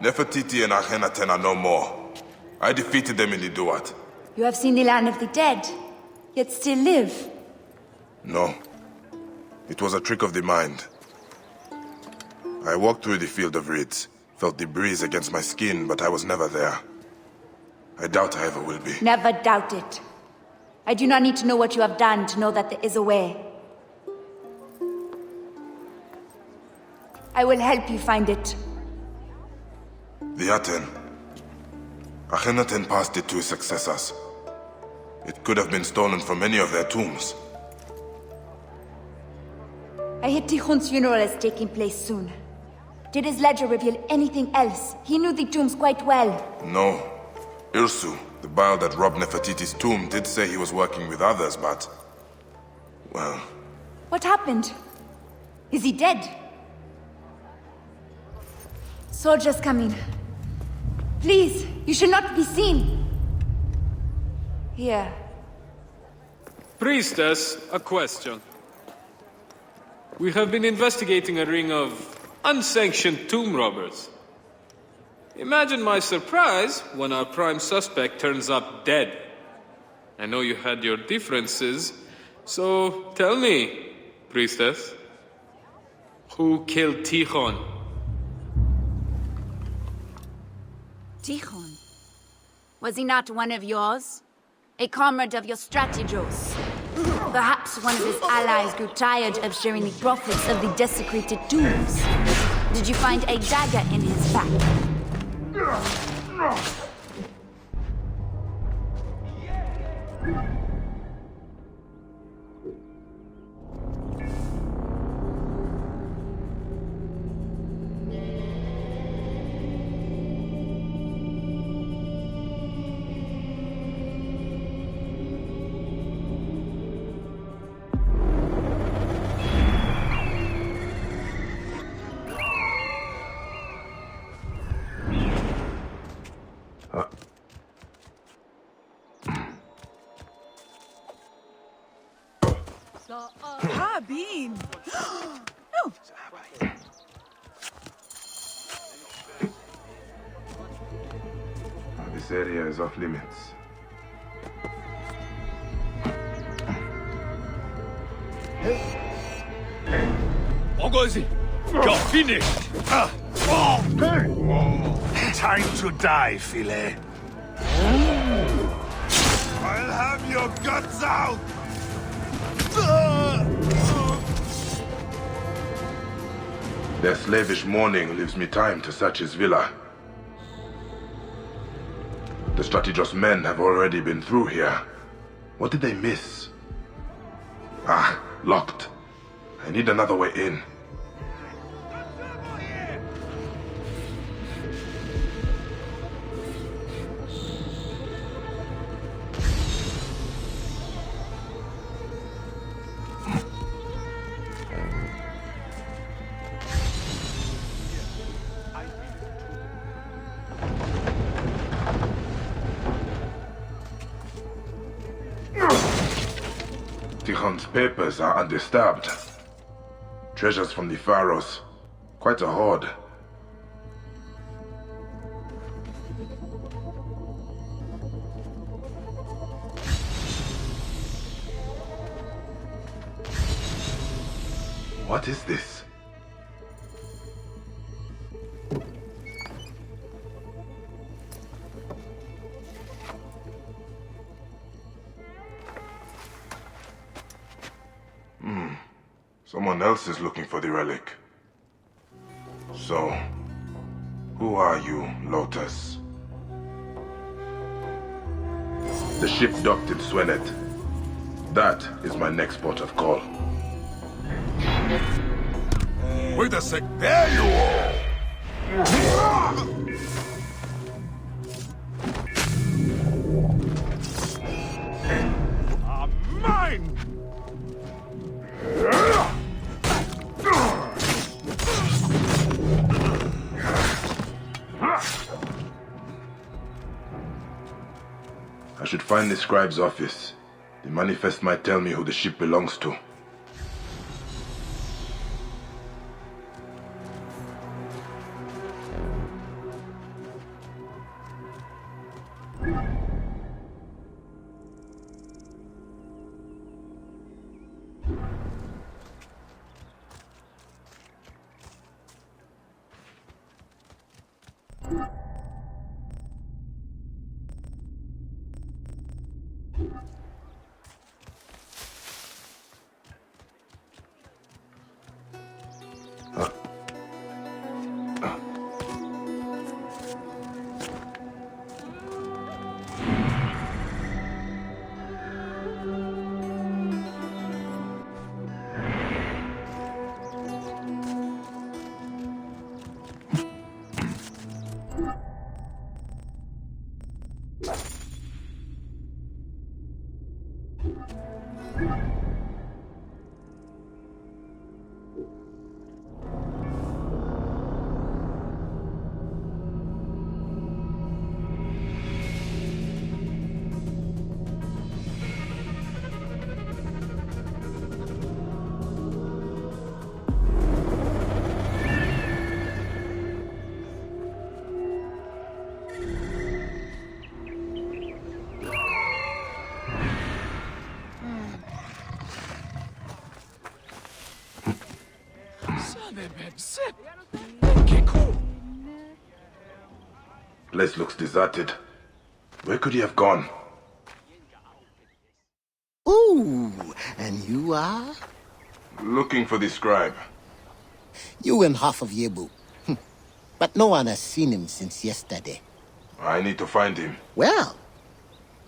Nefertiti and Akhenaten are no more. I defeated them in the Duat. You have seen the land of the dead, yet still live. No. It was a trick of the mind. I walked through the field of reeds, felt the breeze against my skin, but I was never there. I doubt I ever will be. Never doubt it. I do not need to know what you have done to know that there is a way. I will help you find it. The Aten. Akhenaten passed it to his successors. It could have been stolen from any of their tombs. I hear Tikhon's funeral is taking place soon. Did his ledger reveal anything else? He knew the tombs quite well. No. Irsu, the Baal that robbed Nefertiti's tomb, did say he was working with others, but... well... What happened? Is he dead? Soldiers coming. Please, you should not be seen. Here. Priestess, a question. We have been investigating a ring of unsanctioned tomb robbers. Imagine my surprise when our prime suspect turns up dead. I know you had your differences, so tell me, Priestess, who killed Tikhon? Tikhon? Was he not one of yours? A comrade of your strategos? Perhaps one of his allies grew tired of sharing the profits of the desecrated tombs. Did you find a dagger in his back? Bean. No. This area is off limits. Ogozi, you're finished. Time to die, Philae. I'll have your guts out! Their slavish mourning leaves me time to search his villa. The Strategos men have already been through here. What did they miss? Ah, locked. I need another way in. Tikhon's papers are undisturbed. Treasures from the Pharaohs. Quite a hoard. What is this? Someone else is looking for the relic. So, who are you, Lotus? The ship docked in Swenet. That is my next port of call. Wait a sec. There you are! Mine! I should find the scribe's office. The manifest might tell me who the ship belongs to. Place looks deserted. Where could he have gone? Ooh, and you are? Looking for the scribe. You and half of Yebu. But no one has seen him since yesterday. I need to find him. Well,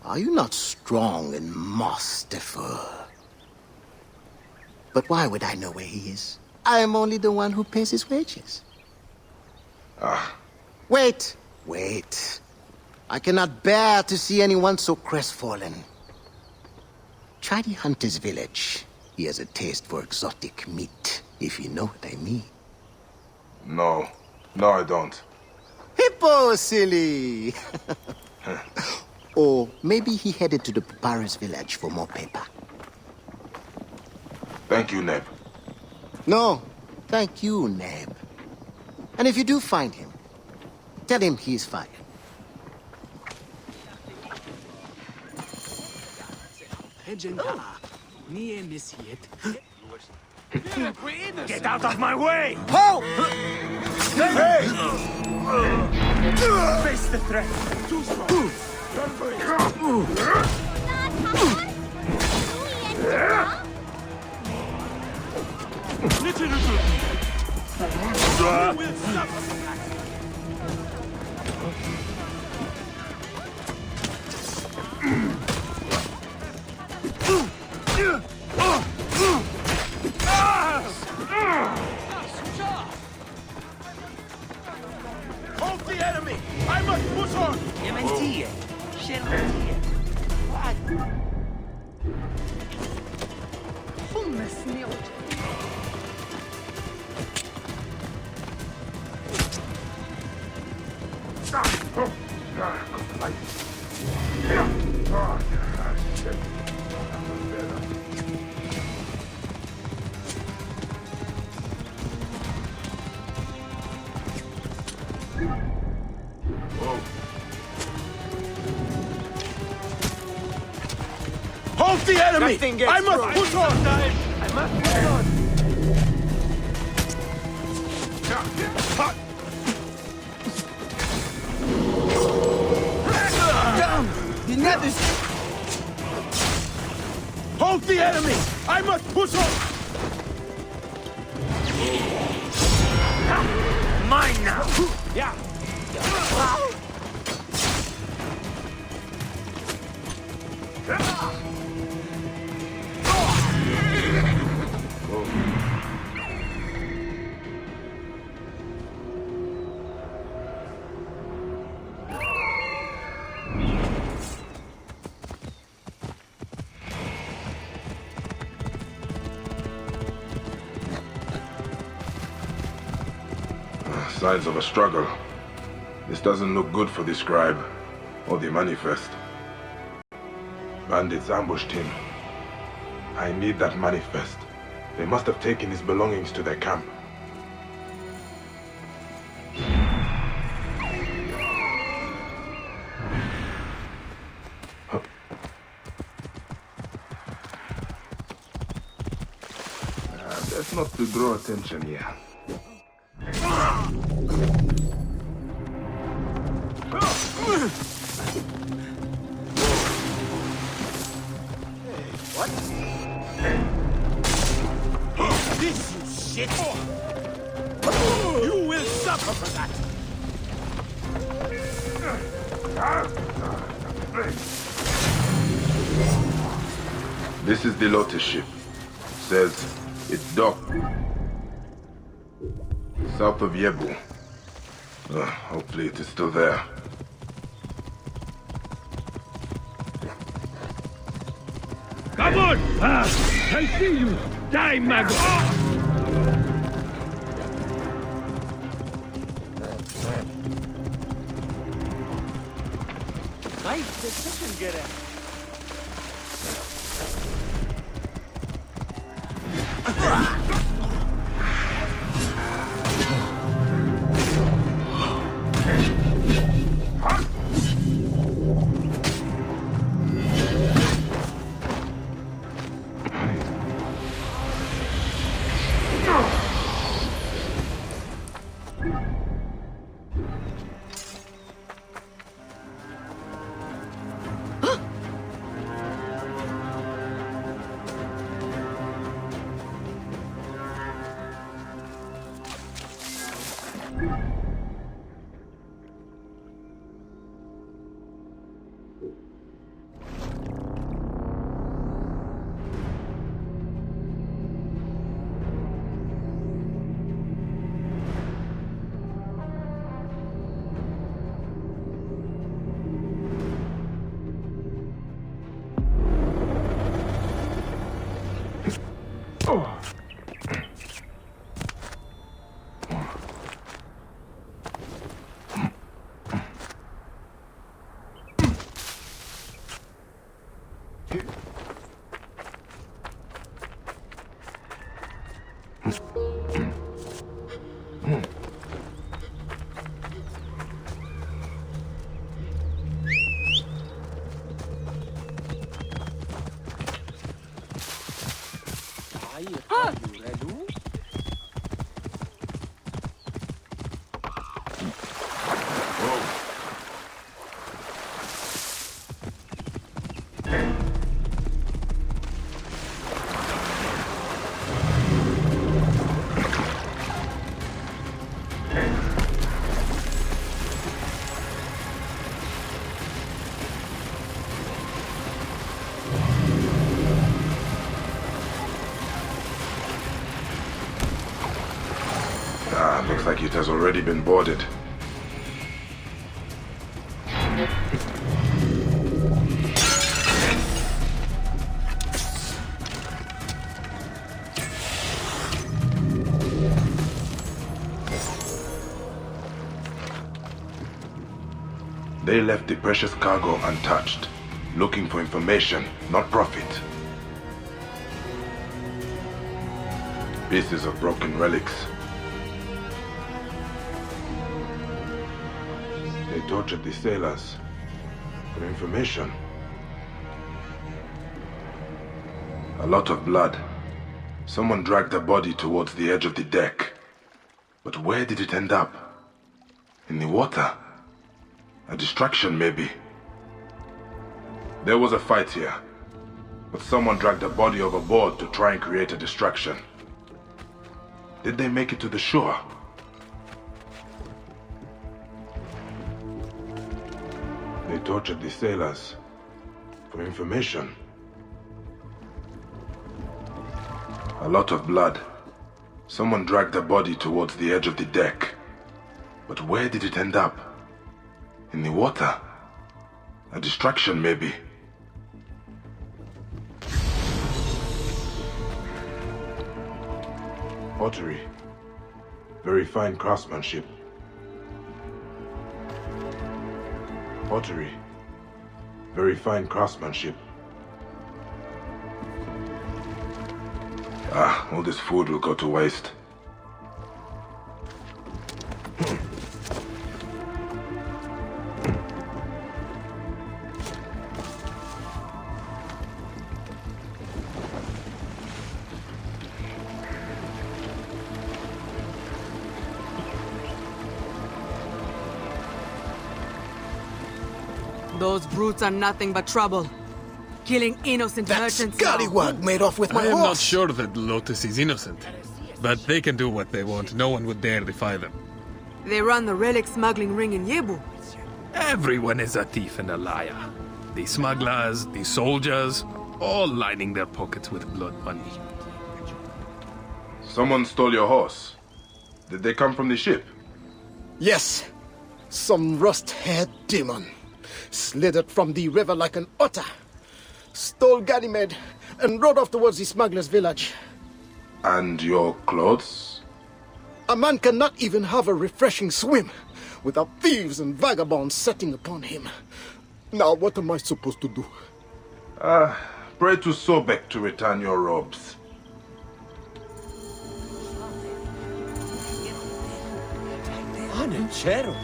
are you not strong and masterful? But why would I know where he is? I am only the one who pays his wages. Wait. I cannot bear to see anyone so crestfallen. Try the hunter's village. He has a taste for exotic meat, if you know what I mean. No, I don't. Hippo, silly! Or maybe he headed to the Pharaohs village for more paper. Thank you, Neb. No, thank you, Neb. And if you do find him, tell him he's fired. Get out of my way! Ho! Hey! Face the threat. Too strong. Hold the enemy! I must push on! Hold the enemy! I must push on! I must push on! Down! The net is... Hold the enemy! I must push on! Mine now! Yeah! Signs of a struggle. This doesn't look good for the scribe, or the manifest. Bandits ambushed him. I need that manifest. They must have taken his belongings to their camp. Not to draw attention here. What? This, you shit! You will suffer for that! This is the Lotus ship. Says it's docked south of Yebu. Hopefully it is still there. Come on! I see you! Die, Mago! Nice decision, Gere. Looks like it has already been boarded. They left the precious cargo untouched, looking for information, not profit. Pieces of broken relics. They tortured the sailors for information. A lot of blood. Someone dragged a body towards the edge of the deck. But where did it end up? In the water? A distraction, maybe. There was a fight here, but someone dragged a body overboard to try and create a distraction. Did they make it to the shore? They tortured the sailors for information. A lot of blood. Someone dragged a body towards the edge of the deck. But where did it end up? In the water? A distraction, maybe. Pottery. Very fine craftsmanship. Pottery. Very fine craftsmanship. All this food will go to waste. Those brutes are nothing but trouble. Killing innocent That merchants now. scallywag made off with my I am horse. not sure that Lotus is innocent. But they can do what they want. No one would dare defy them. They run the relic smuggling ring in Yebu. Everyone is a thief and a liar. The smugglers, the soldiers, all lining their pockets with blood money. Someone stole your horse. Did they come from the ship? Yes. Some rust-haired demon. Slithered from the river like an otter. Stole Ganymede and rode off towards the smuggler's village. And your clothes? A man cannot even have a refreshing swim without thieves and vagabonds setting upon him. Now what am I supposed to do? Pray to Sobek to return your robes. Anenchero.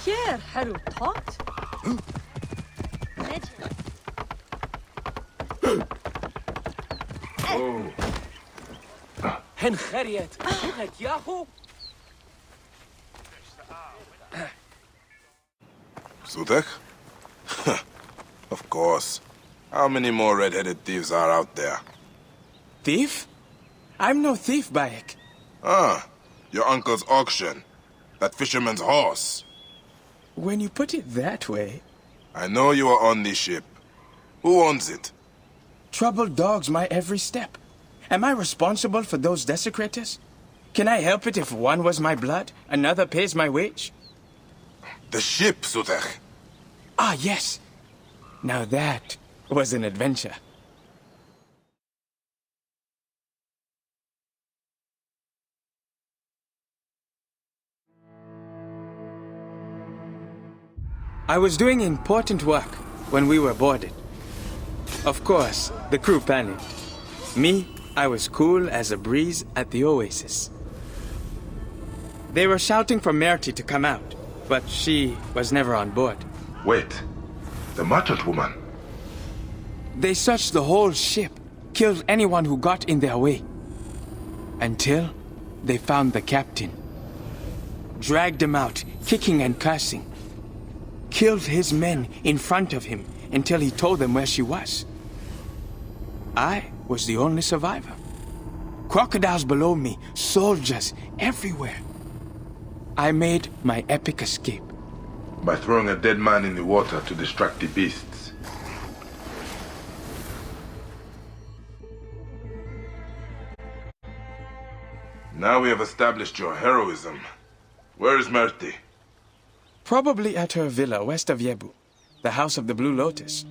Here, Haru taught. Hen Khariet. Het Yahoo. Sutek? Of course. How many more red-headed thieves are out there? Thief? I'm no thief, Bayek. Ah, your uncle's auction. That fisherman's horse. When you put it that way... I know you are on this ship. Who owns it? Trouble dogs my every step. Am I responsible for those desecrators? Can I help it if one was my blood, another pays my wage? The ship, Sutek. Ah, yes. Now that was an adventure. I was doing important work when we were boarded. Of course, the crew panicked. Me, I was cool as a breeze at the oasis. They were shouting for Merty to come out, but she was never on board. Wait. The merchant woman. They searched the whole ship, killed anyone who got in their way. Until they found the captain. Dragged him out, kicking and cursing. Killed his men in front of him until he told them where she was. I was the only survivor. Crocodiles below me, soldiers everywhere. I made my epic escape. By throwing a dead man in the water to distract the beasts. Now we have established your heroism. Where is Merti? Probably at her villa west of Yebu, the House of the Blue Lotus.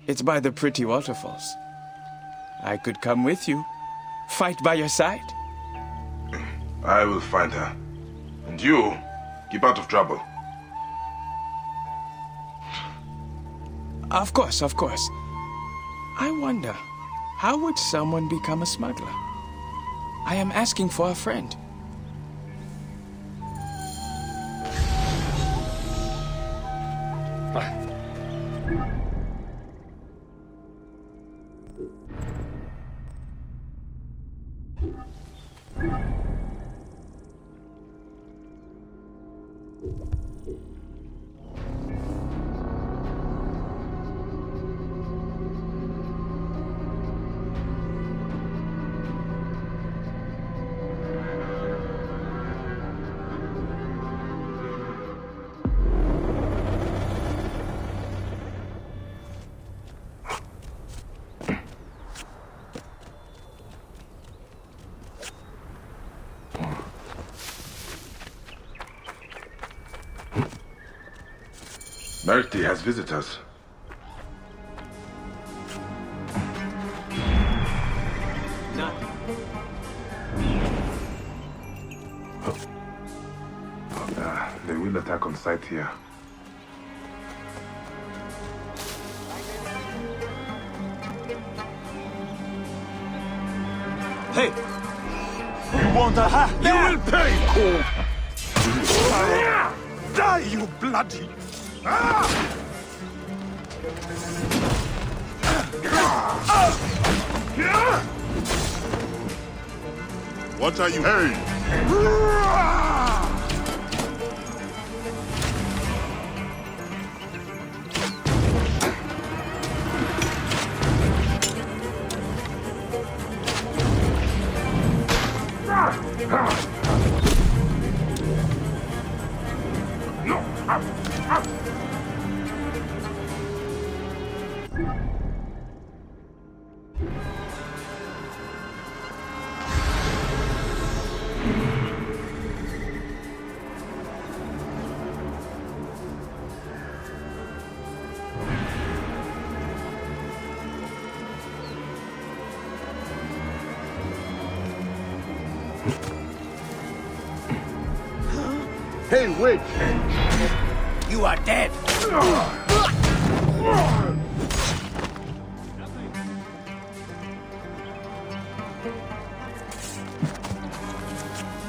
It's by the pretty waterfalls. I could come with you, fight by your side. I will find her. And you, keep out of trouble. Of course, of course. I wonder, how would someone become a smuggler? I am asking for a friend. Merti has visitors. field attack on site here. Hey! You want a hat? You will pay, Cole! Die, you bloody! What are you? Hey! Hey, witch! You are dead!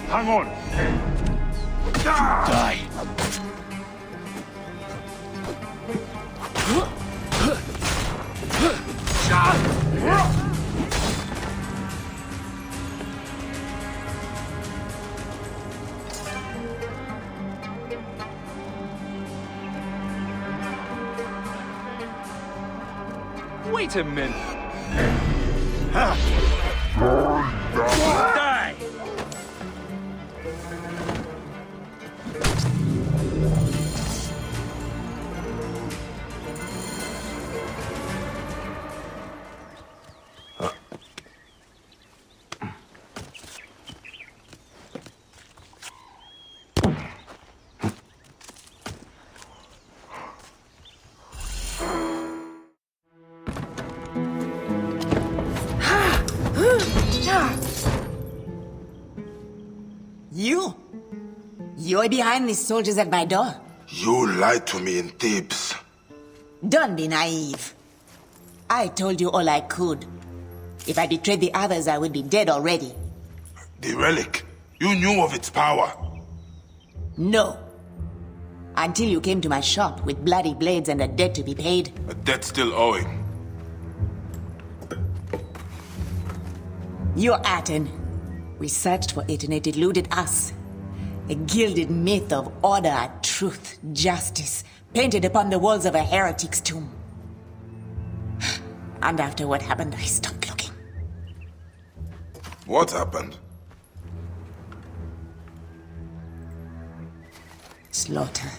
Hang on! Die! Wait a minute. Die! You're behind these soldiers at my door. You lied to me in Thebes. Don't be naive. I told you all I could. If I betrayed the others, I would be dead already. The relic. You knew of its power. No. Until you came to my shop with bloody blades and a debt to be paid. A debt still owing. You're Aten. We searched for it and it eluded us. A gilded myth of order, truth, justice, painted upon the walls of a heretic's tomb. And after what happened, I stopped looking. What happened? Slaughter.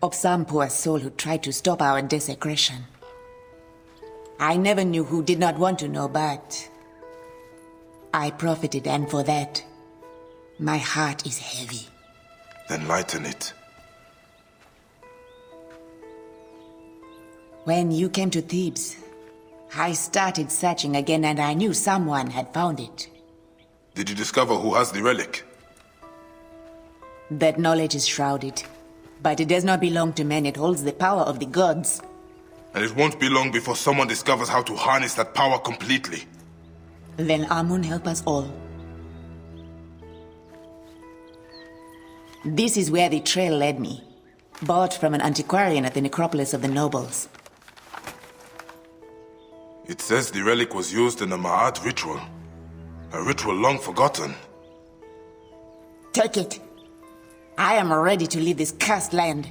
Of some poor soul who tried to stop our desecration. I never knew who did not want to know, but I profited, and for that, my heart is heavy. Then lighten it. When you came to Thebes, I started searching again and I knew someone had found it. Did you discover who has the relic? That knowledge is shrouded, but it does not belong to men. It holds the power of the gods. And it won't be long before someone discovers how to harness that power completely. Then Amun help us all. This is where the trail led me. Bought from an antiquarian at the necropolis of the nobles. It says the relic was used in a Ma'at ritual. A ritual long forgotten. Take it. I am ready to leave this cursed land.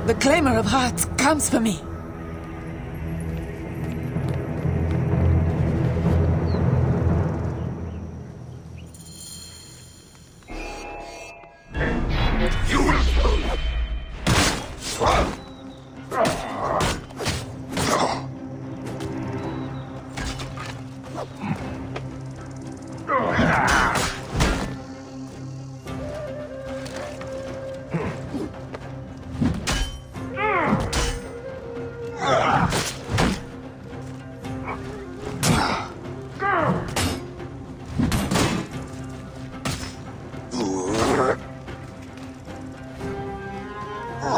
The Claimer of Hearts comes for me. أنت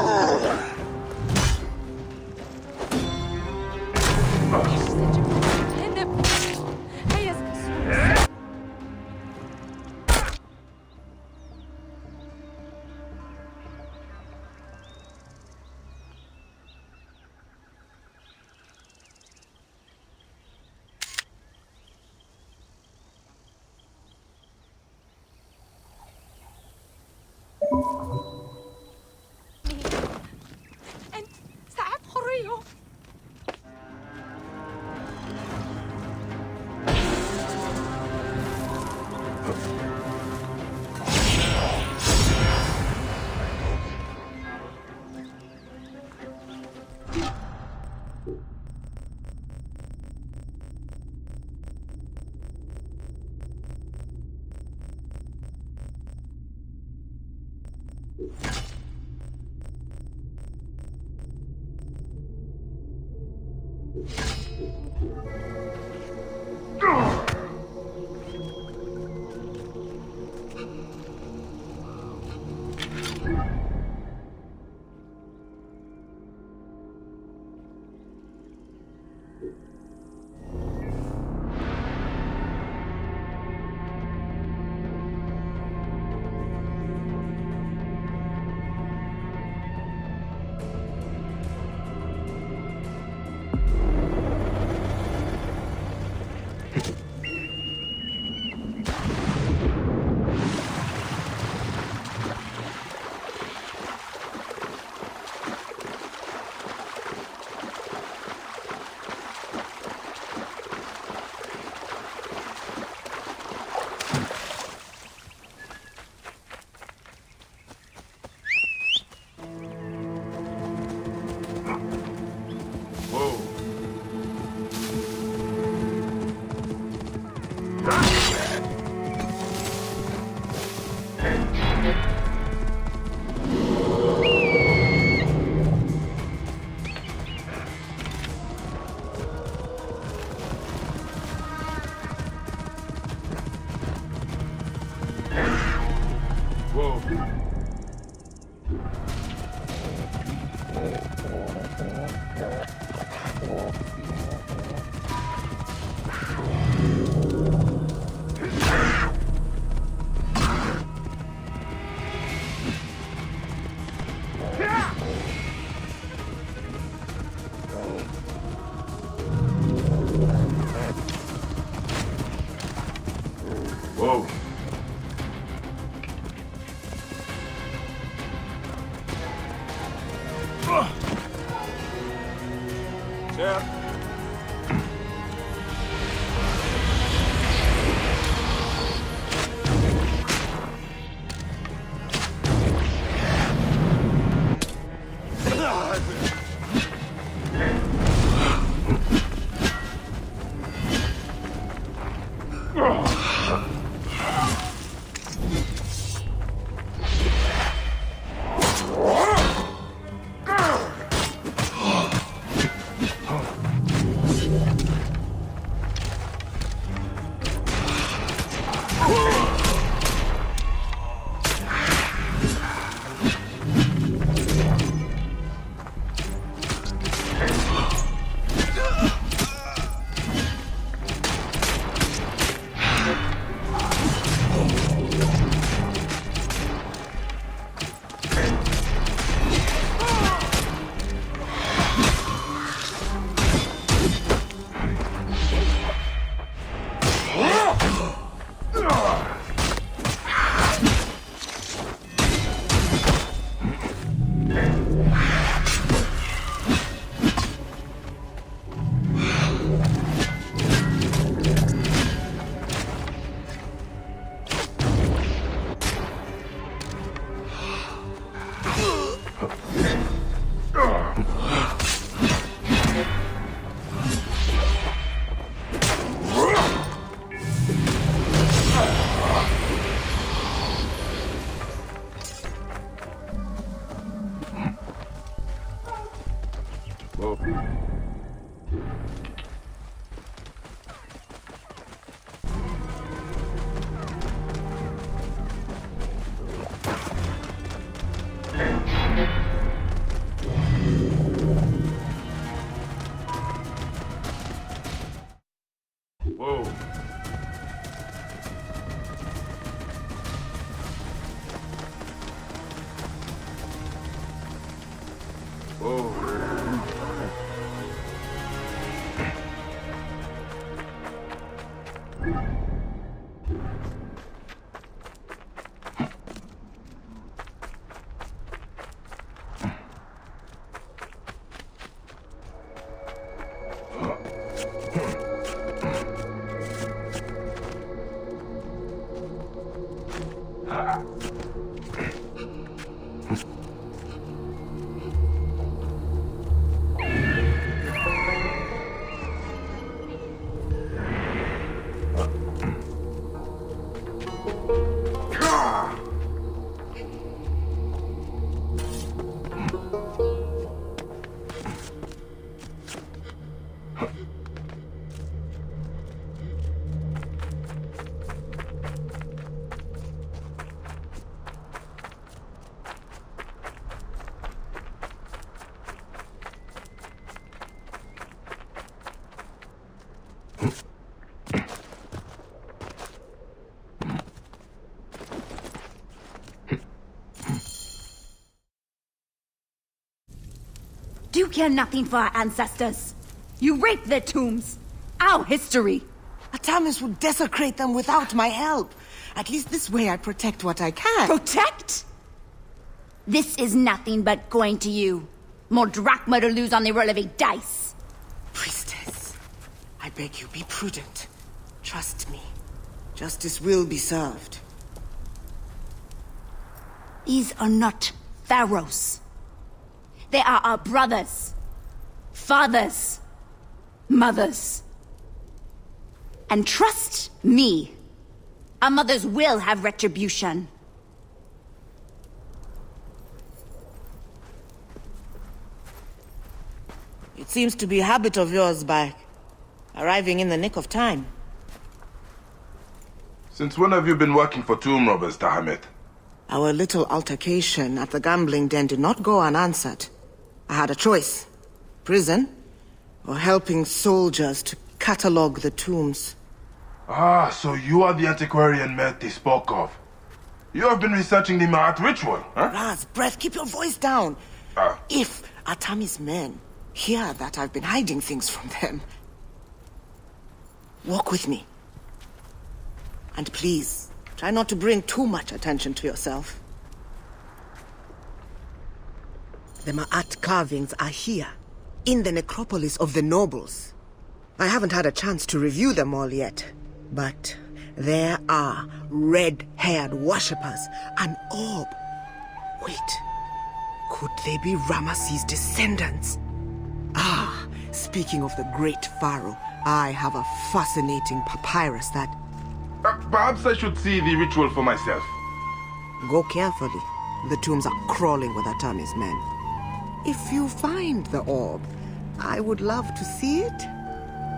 ساعات حرية. Do you care nothing for our ancestors? You raped their tombs. Our history. Atamis would desecrate them without my help. At least this way I protect what I can. Protect? This is nothing but going to you. More drachma to lose on the roll of a dice. Priestess, I beg you, be prudent. Trust me. Justice will be served. These are not pharaohs. They are our brothers, fathers, mothers. And trust me, our mothers will have retribution. It seems to be a habit of yours, Bayek. Arriving in the nick of time. Since when have you been working for tomb robbers, Tahamet? Our little altercation at the gambling den did not go unanswered. I had a choice. Prison, or helping soldiers to catalog the tombs. Ah, so you are the antiquarian Merti spoke of. You have been researching the Ma'at ritual, huh? Raz, breath, keep your voice down. If Atami's men hear that I've been hiding things from them, walk with me. And please, try not to bring too much attention to yourself. The Ma'at carvings are here, in the necropolis of the nobles. I haven't had a chance to review them all yet, but there are red-haired worshippers, an orb. Wait, could they be Ramesses' descendants? Ah, speaking of the great pharaoh, I have a fascinating papyrus that... Perhaps I should see the ritual for myself. Go carefully. The tombs are crawling with Atami's men. If you find the orb, I would love to see it.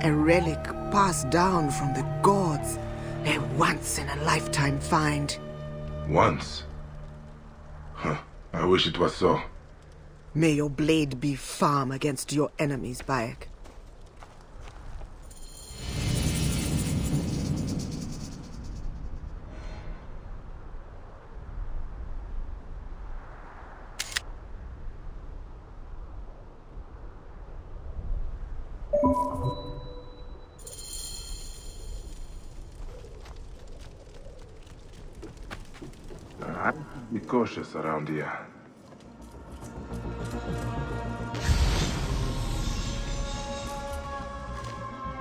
A relic passed down from the gods. A once-in-a-lifetime find. Once? Huh. I wish it was so. May your blade be firm against your enemies, Bayek. Be cautious around here.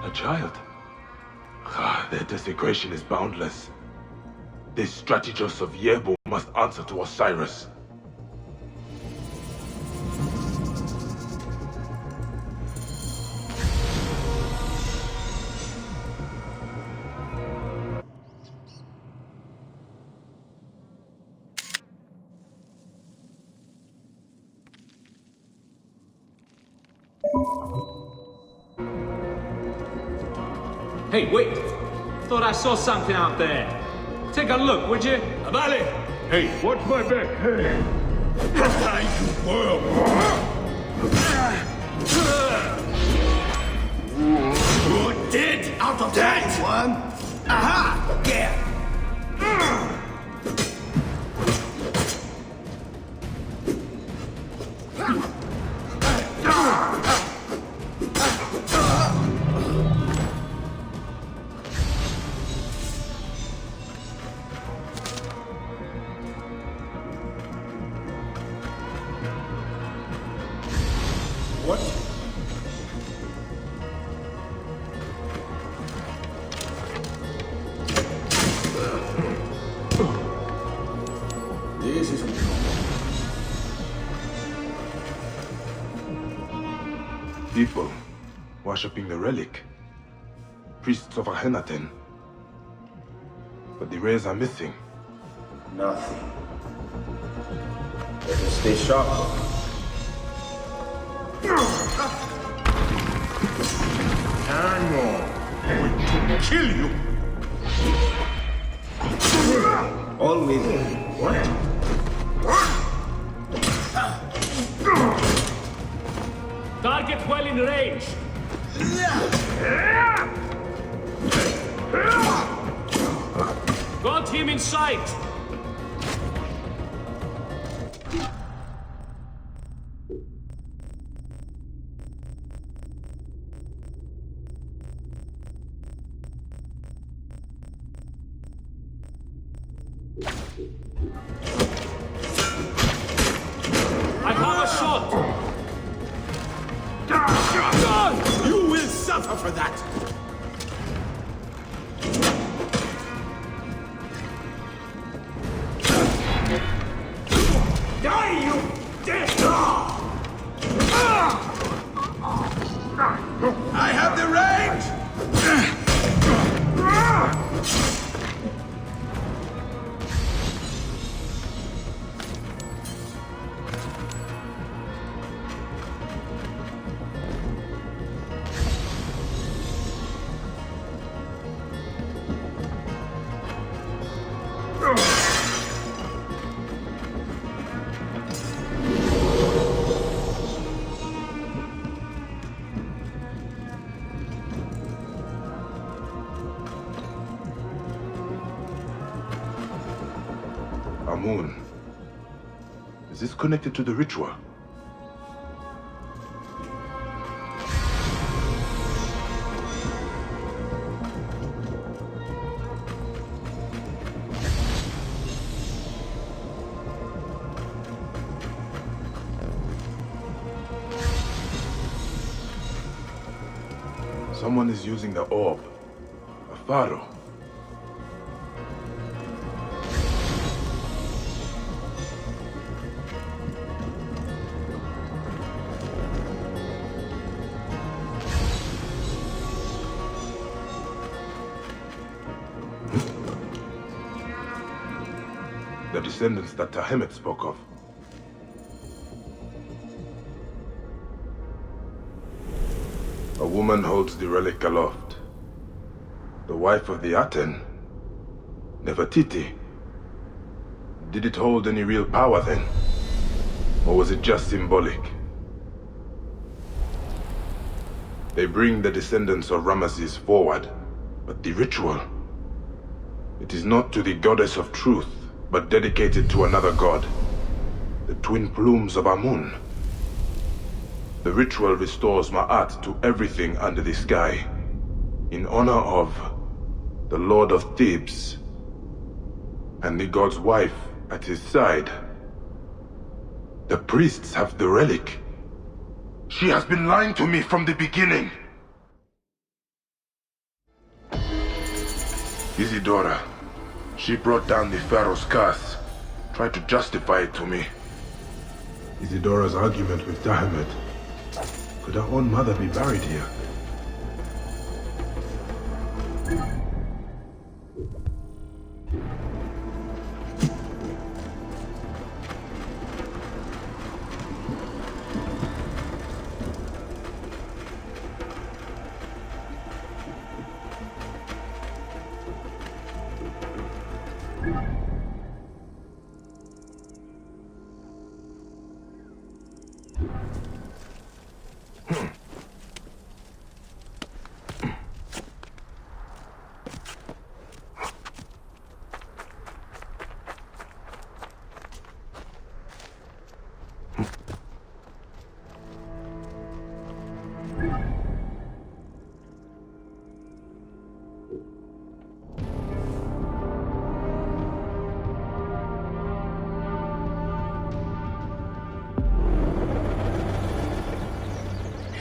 A child? Their desecration is boundless. This strategos of Yebo must answer to Osiris. Hey, wait! Thought I saw something out there. Take a look, would you? Vale! Hey, watch my back! Hey! Time to whirl! You're dead! Out of that one! Aha! Yeah! What? This isn't normal. People worshipping the relic. Priests of Akhenaten. But the rays are missing. Nothing. Better stay sharp. Hang on. I'm going to kill you. Always. What? Target well in range. Got him in sight. I have a shot. You will suffer for that. Die, you dead dog! I have the range! Amun. Is this connected to the ritual? Someone is using the orb. A pharaoh. The descendants that Tahemet spoke of. A woman holds the relic aloft. The wife of the Aten, Nefertiti. Did it hold any real power then? Or was it just symbolic? They bring the descendants of Ramesses forward, but the ritual, it is not to the goddess of truth, but dedicated to another god, the twin plumes of Amun. The ritual restores Ma'at to everything under the sky, in honor of the Lord of Thebes, and the god's wife at his side. The priests have the relic. She has been lying to me from the beginning. Isidora. She brought down the Pharaoh's curse, tried to justify it to me. Isidora's argument with Tahemet. Could her own mother be buried here?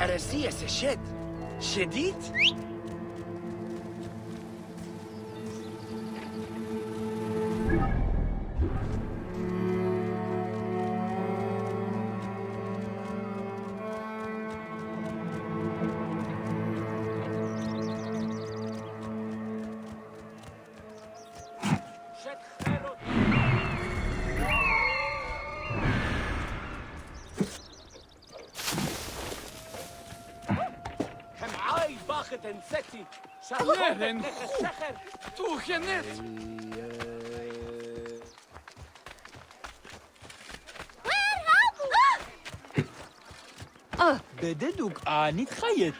هرسية شد شديد؟ تنسكتي Leren, toegenet. بددوك نتخيط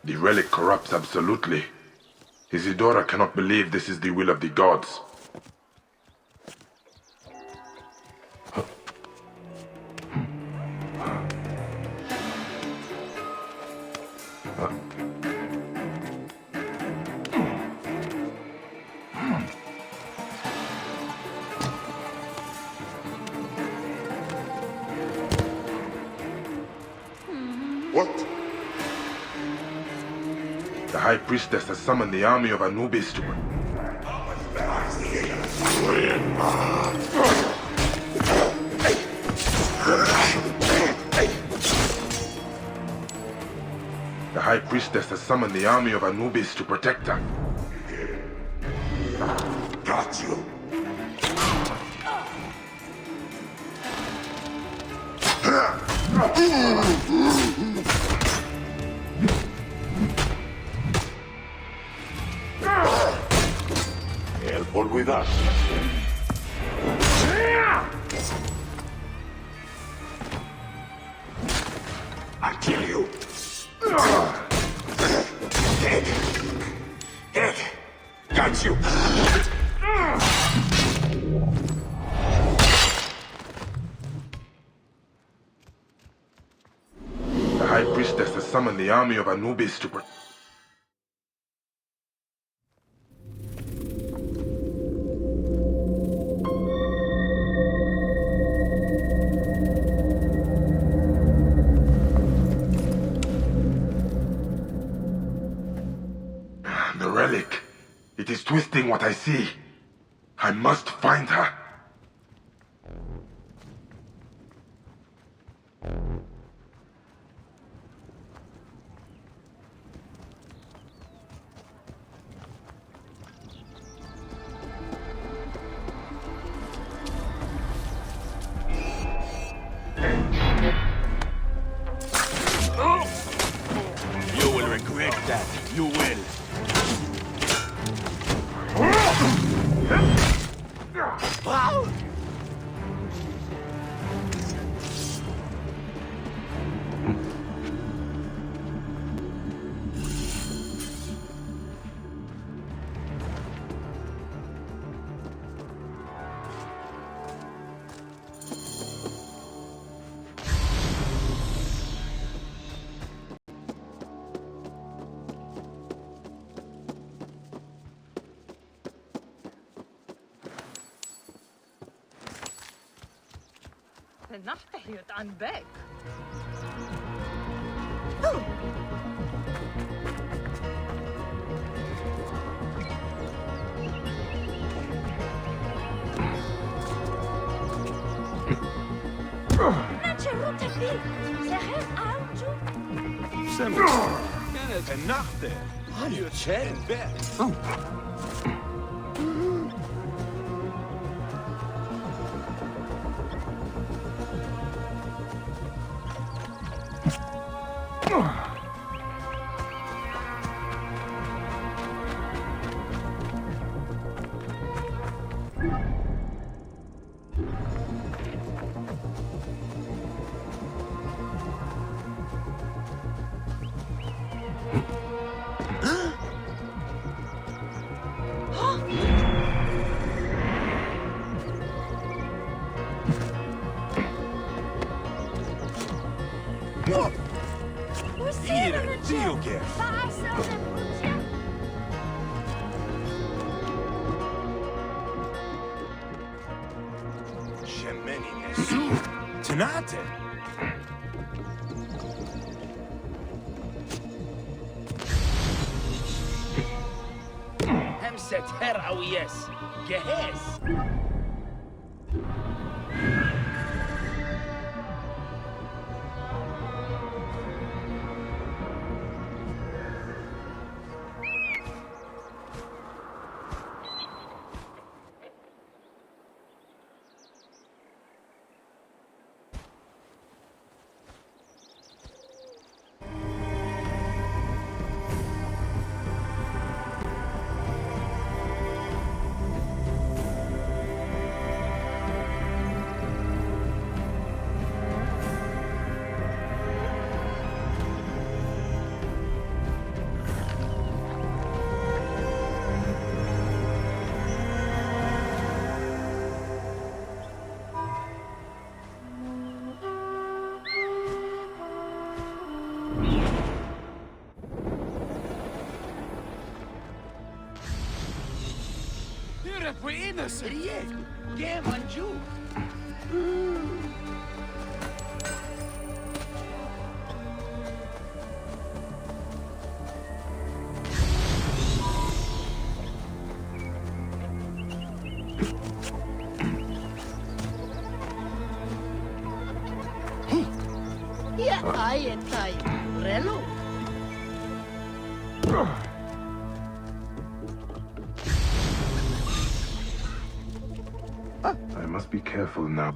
The relic corrupts absolutely. Isidora cannot believe this is the will of the gods. What? The High Priestess has summoned the army of Anubis to... The High Priestess has summoned the army of Anubis to protect her. Got you. Help with us. I kill you. Dead. Dead. Got you. The High Priestess has summoned the army of Anubis to protect... The relic. It is twisting what I see. I must find her. You will regret that. You will. Wow! نحتحيت عن باك كانت النحتة يتشال باك Jew. Tenate. همسة هرعويس جهاز. Riek, gem an Jew. Ja, ai, Relo. I must be careful now.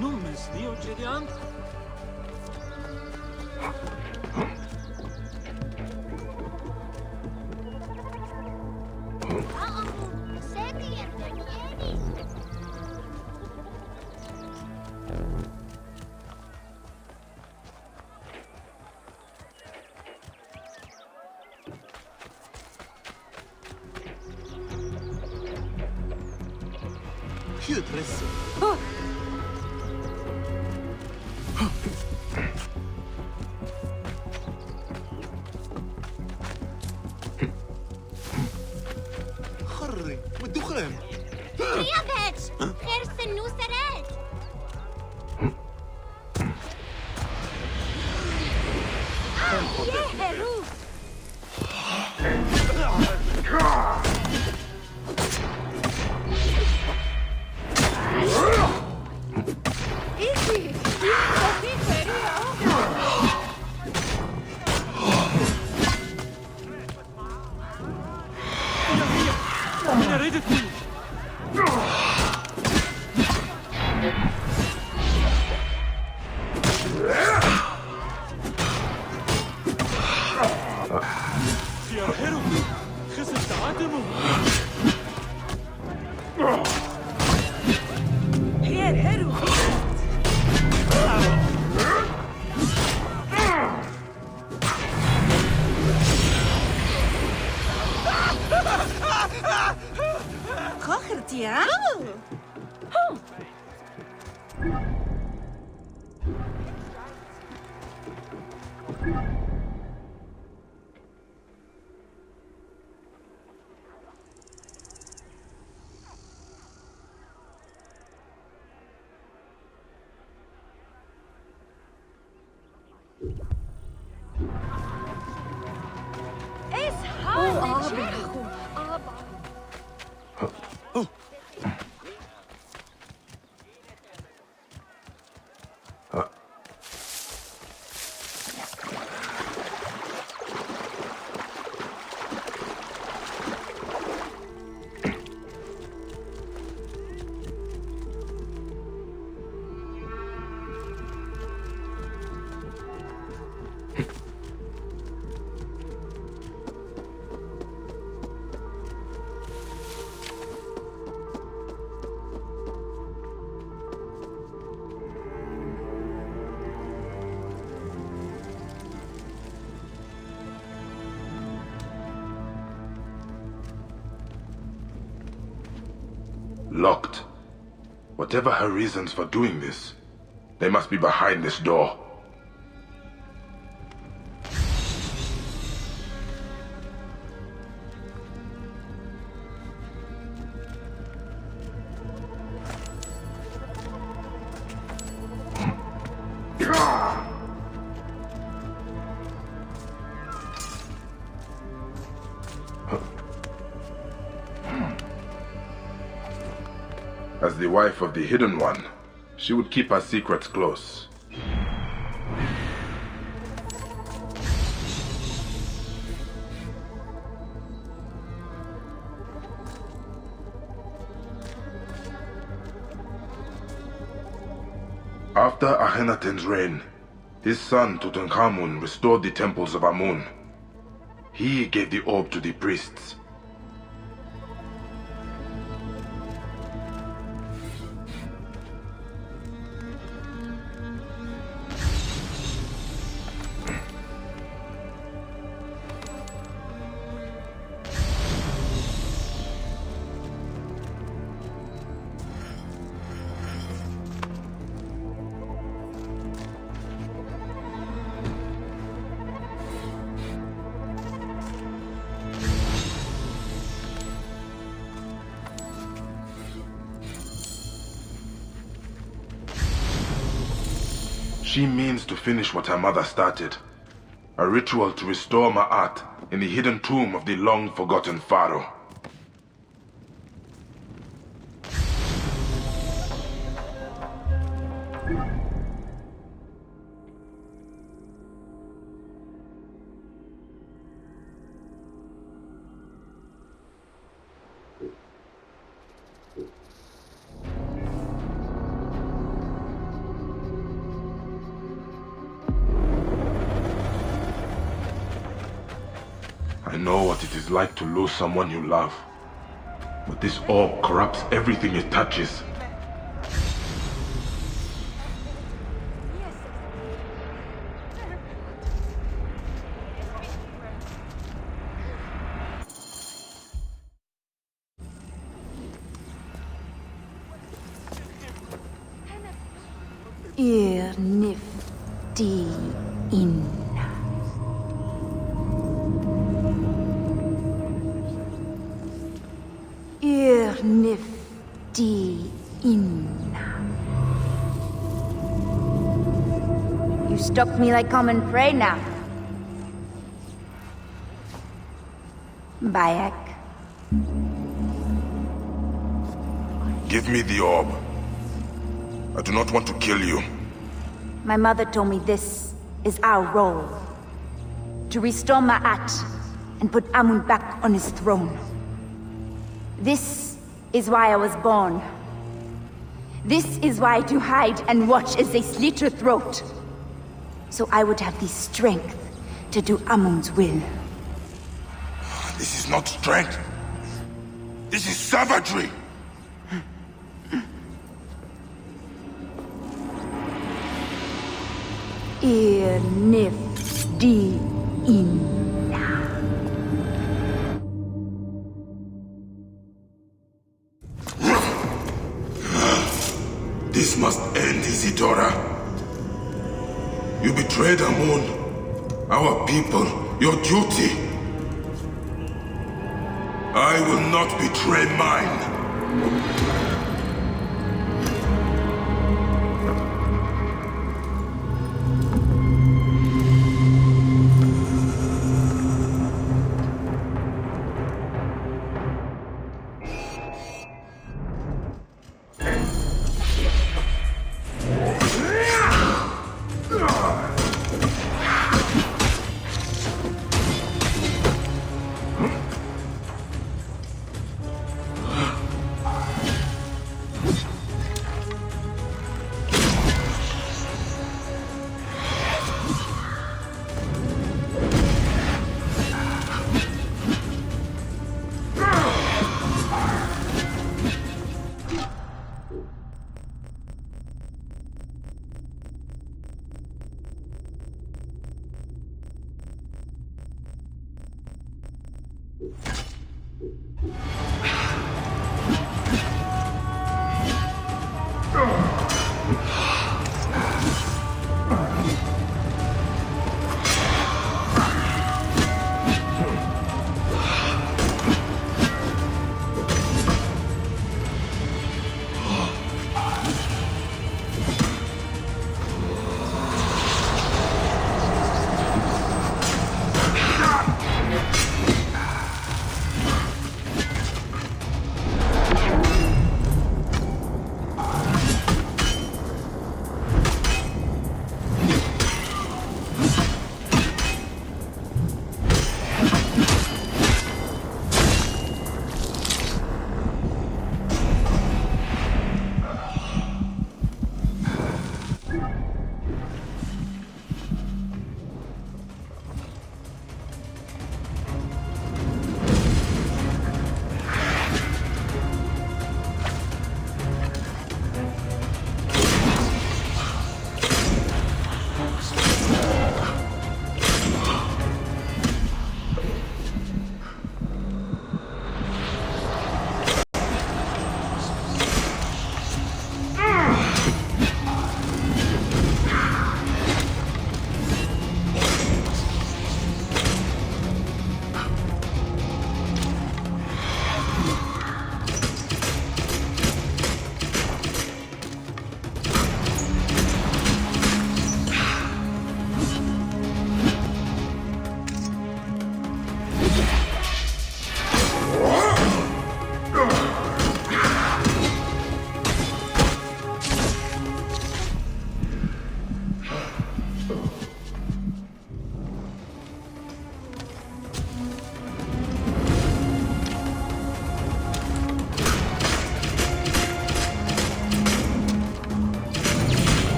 Numes Leo Gideon? خري والدخان. Priavec! Herse nu seret! Jeheru! Iki! Iki feria! أنا ردت يا هيرو خسر تعادمه Here, Heru. Kochertje, hè? Es hart! Locked. Whatever her reasons for doing this, they must be behind this door. As the wife of the Hidden One, she would keep her secrets close. After Akhenaten's reign, his son Tutankhamun restored the temples of Amun. He gave the orb to the priests. She means to finish what her mother started. A ritual to restore Ma'at in the hidden tomb of the long-forgotten Pharaoh. I know what it is like to lose someone you love. But this orb corrupts everything it touches. Nifty in. Nifty in. You stalk me like common prey now. Bayek. Give me the orb. I do not want to kill you. My mother told me this is our role. To restore Ma'at and put Amun back on his throne. This is why I was born. This is why I do hide and watch as they slit her throat. So I would have the strength to do Amun's will. This is not strength. This is savagery. Nifty in. This must end, Isidora. You betrayed Amun, our people, your duty. I will not betray mine.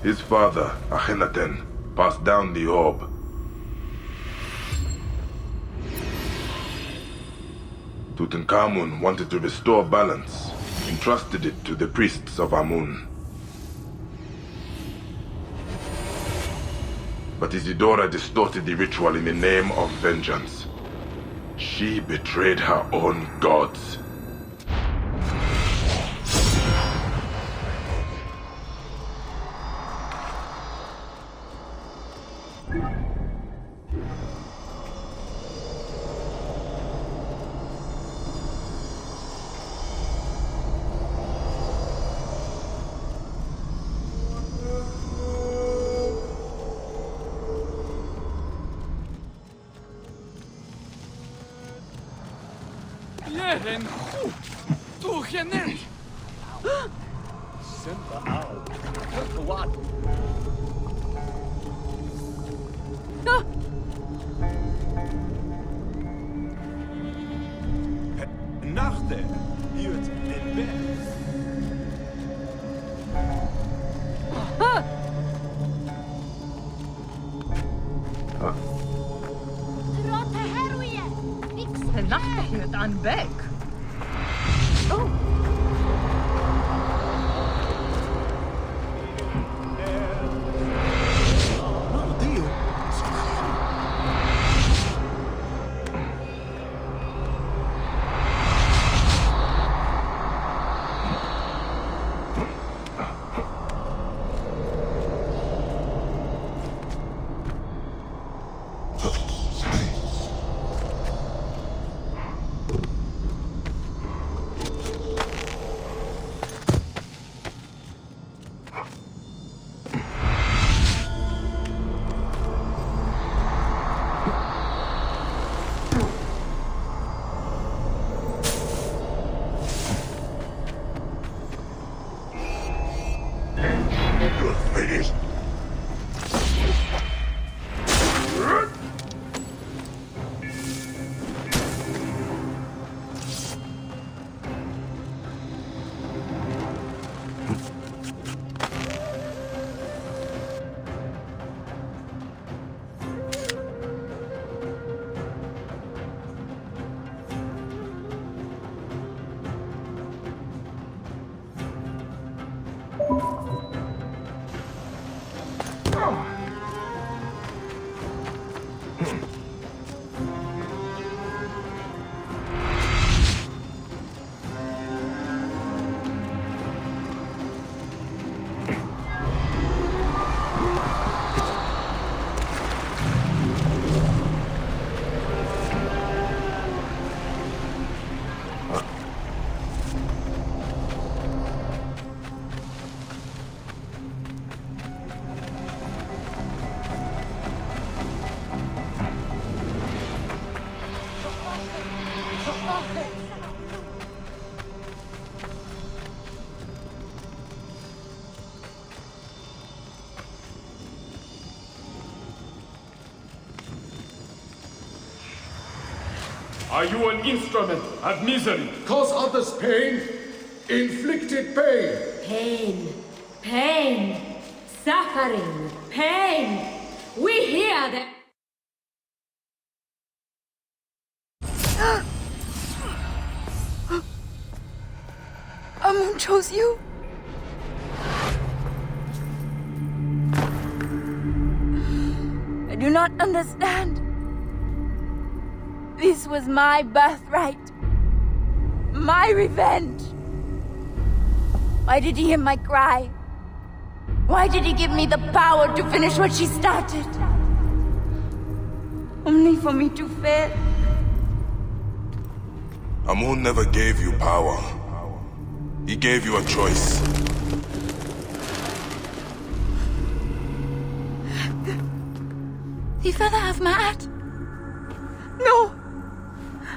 His father, Akhenaten, passed down the orb. Tutankhamun wanted to restore balance, entrusted it to the priests of Amun. But Isidora distorted the ritual in the name of vengeance. She betrayed her own gods. Leren goed. Toegenet. Simba out. What? Nachte. Hiert in bed. Trotte heroje! De nacht hield aan bek. Oh. Are you an instrument of misery? Cause others pain? Inflicted pain? Pain. Pain. Suffering. Pain. We hear that. Amun chose you. I do not understand. This was my birthright. My revenge. Why did he hear my cry? Why did he give me the power to finish what she started? Only for me to fail. Amun never gave you power. He gave you a choice. The feather of my heart. No!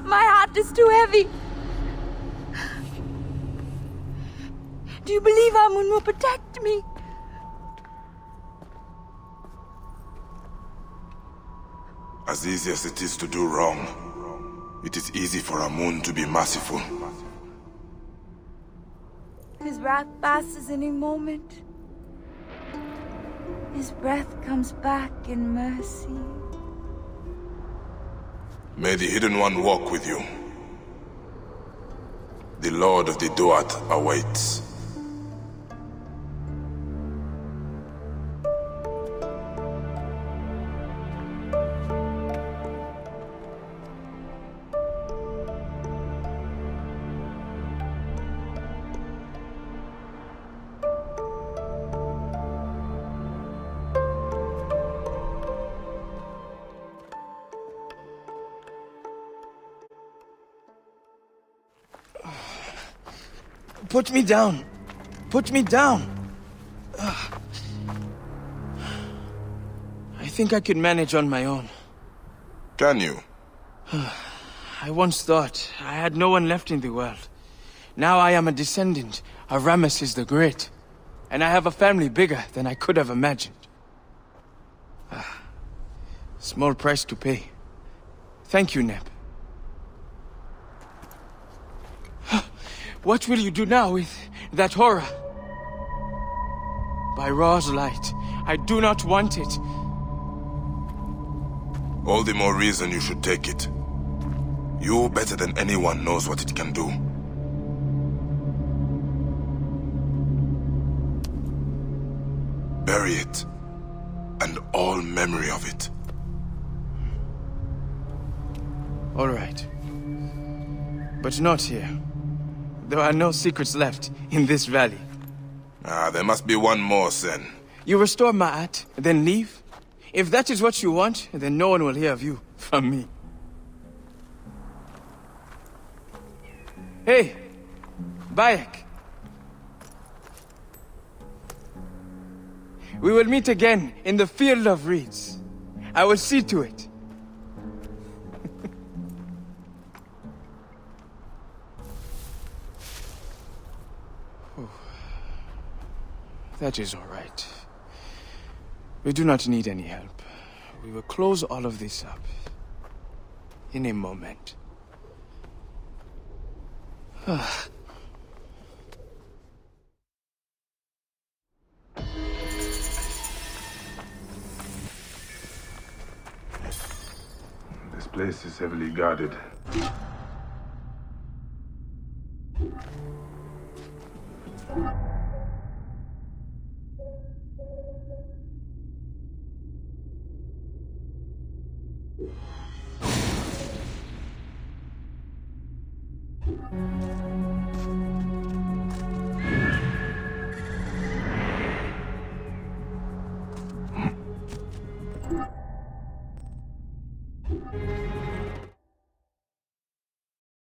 My heart is too heavy. Do you believe Amun will protect me? As easy as it is to do wrong, it is easy for Amun to be merciful. His wrath passes any moment. His breath comes back in mercy. May the Hidden One walk with you. The Lord of the Duat awaits. Put me down. Put me down. I think I could manage on my own. Can you? I once thought I had no one left in the world. Now I am a descendant of Ramesses the Great. And I have a family bigger than I could have imagined. Small price to pay. Thank you, Neb. What will you do now with that horror? By Ra's light, I do not want it. All the more reason you should take it. You, better than anyone, knows what it can do. Bury it, and all memory of it. All right. But not here. There are no secrets left in this valley. There must be one more, Sen. You restore Ma'at, then leave? If that is what you want, then no one will hear of you from me. Hey, Bayek. We will meet again in the Field of Reeds. I will see to it. That is all right. We do not need any help. We will close all of this up in a moment. This place is heavily guarded.